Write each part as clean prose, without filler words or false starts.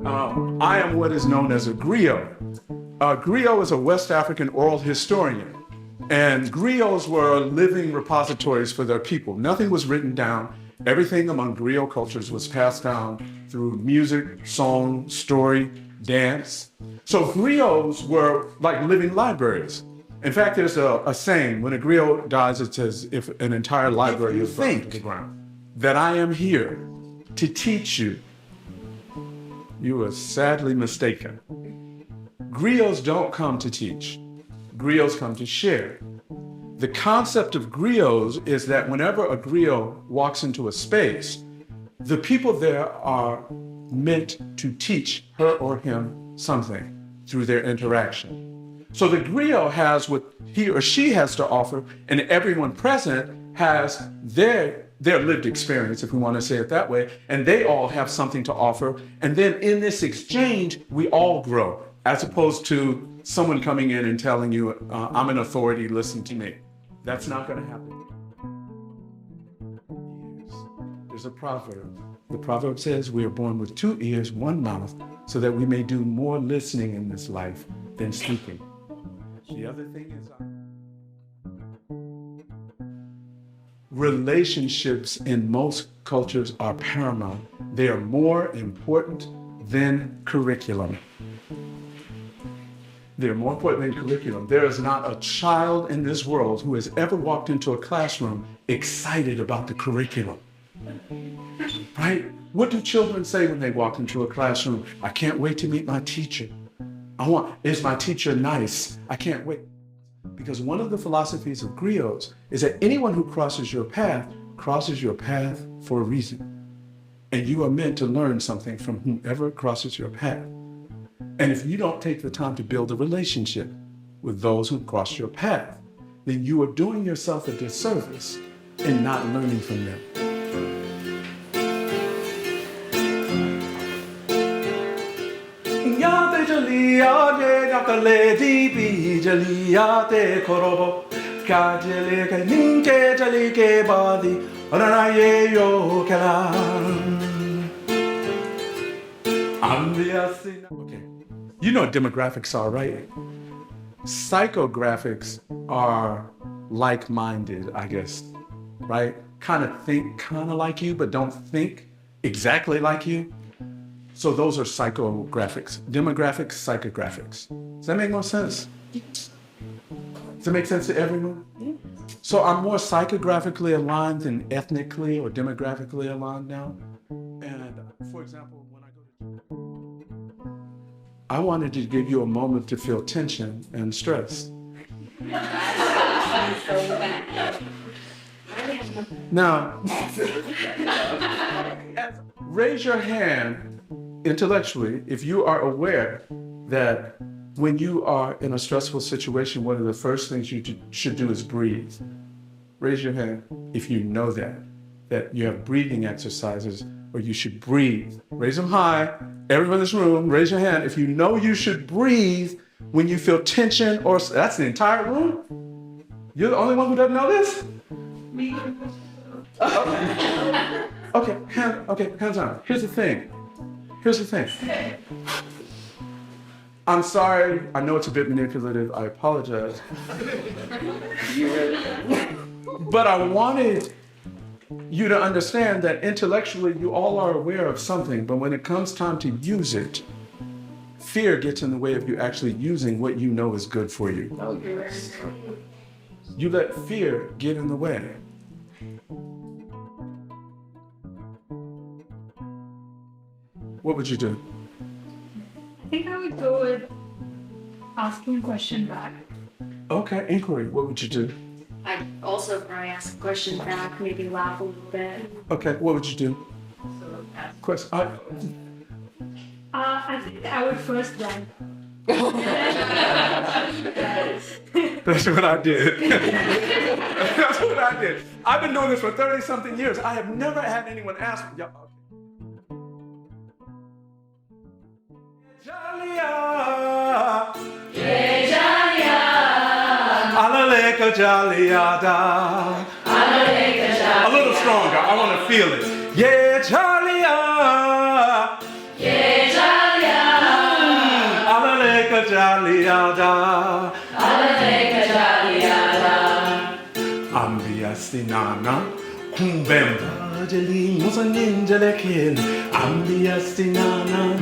I am what is known as a griot. A griot is a West African oral historian. And griots were living repositories for their people. Nothing was written down. Everything among griot cultures was passed down through music, song, story, dance. So griots were like living libraries. In fact, there's a saying, when a griot dies, it's as if an entire library is burned to the ground. That I am here to teach you, you are sadly mistaken. Griots don't come to teach. Griots come to share. The concept of griots is that whenever a griot walks into a space, the people there are meant to teach her or him something through their interaction. So the griot has what he or she has to offer, and everyone present has their lived experience, if we want to say it that way, and they all have something to offer. And then in this exchange, we all grow, as opposed to someone coming in and telling you, I'm an authority, listen to me. That's not going to happen. There's a proverb. The proverb says, we are born with 2 ears, 1 mouth, so that we may do more listening in this life than speaking. The other thing is, relationships in most cultures are paramount. They are more important than curriculum. They're more important than curriculum. There is not a child in this world who has ever walked into a classroom excited about the curriculum. Right? What do children say when they walk into a classroom? I can't wait to meet my teacher. Is my teacher nice? I can't wait. Because one of the philosophies of griots is that anyone who crosses your path for a reason. And you are meant to learn something from whomever crosses your path. And if you don't take the time to build a relationship with those who cross your path, then you are doing yourself a disservice in not learning from them. Okay. You know what demographics are, right? Psychographics are like-minded, I guess, right? Kind of think kind of like you, but don't think exactly like you. So those are psychographics. Demographics, psychographics. Does that make more sense? Does it make sense to everyone? So I'm more psychographically aligned than ethnically or demographically aligned now. And for example, when I go to... I wanted to give you a moment to feel tension and stress. Now, raise your hand intellectually if you are aware that when you are in a stressful situation, one of the first things you should do is breathe. Raise your hand if you know that you have breathing exercises or you should breathe. Raise them high. Everyone in this room, raise your hand if you know you should breathe when you feel tension or... That's the entire room? You're the only one who doesn't know this? Me. Okay, hands on. Here's the thing. I'm sorry, I know it's a bit manipulative, I apologize. But I wanted you to understand that intellectually you all are aware of something, but when it comes time to use it, fear gets in the way of you actually using what you know is good for you. You let fear get in the way. What would you do? I think I would go with asking a question back. Okay, inquiry. What would you do? I'd also probably ask a question back, maybe laugh a little bit. Okay, what would you do? Question. I think I would first run. That's what I did. That's what I did. I've been doing this for 30-something years. I have never had anyone ask me. A little stronger. I want to feel it. Yeah, Charlie. Yeah, Charlie. jaliada. Ambia sinana. Kumbemba jeli musa ninjale kin. Ambia sinana.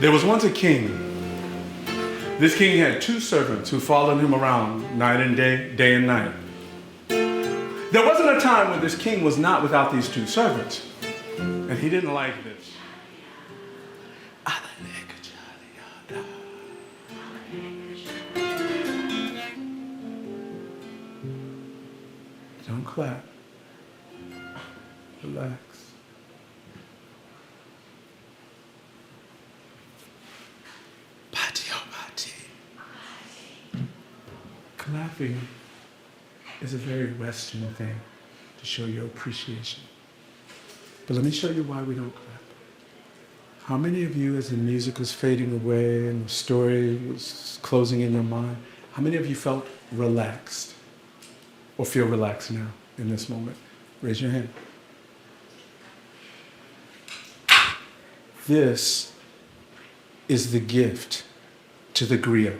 There was once a king. This king had two servants who followed him around night and day and night. There wasn't a time when this king was not without these two servants. And he didn't like this. Don't clap. Relax. Clapping is a very Western thing to show your appreciation. But let me show you why we don't clap. How many of you, as the music was fading away and the story was closing in your mind, how many of you felt relaxed or feel relaxed now in this moment? Raise your hand. This is the gift to the griot.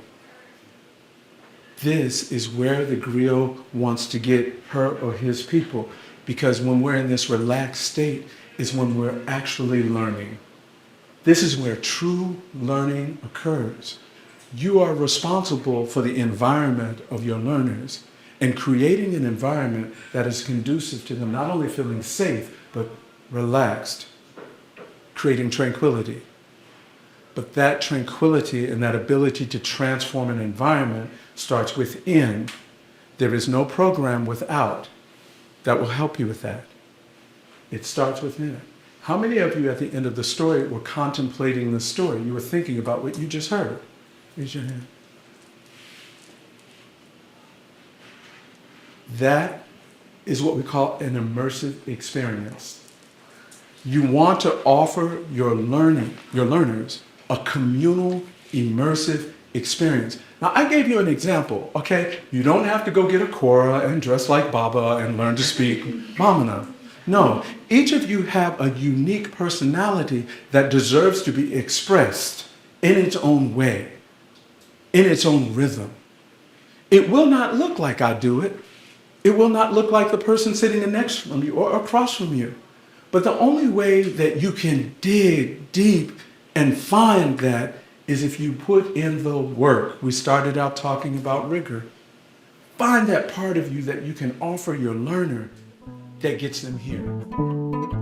This is where the griot wants to get her or his people, because when we're in this relaxed state is when we're actually learning. This is where true learning occurs. You are responsible for the environment of your learners and creating an environment that is conducive to them not only feeling safe, but relaxed, creating tranquility. But that tranquility and that ability to transform an environment starts within. There is no program without that will help you with that. It starts within. How many of you at the end of the story were contemplating the story? You were thinking about what you just heard. Raise your hand. That is what we call an immersive experience. You want to offer your learners, a communal, immersive experience. Now, I gave you an example, okay? You don't have to go get a kora and dress like Baba and learn to speak Mamana. No, each of you have a unique personality that deserves to be expressed in its own way, in its own rhythm. It will not look like I do it. It will not look like the person sitting next from you or across from you. But the only way that you can dig deep and find that is if you put in the work. We started out talking about rigor. Find that part of you that you can offer your learner that gets them here.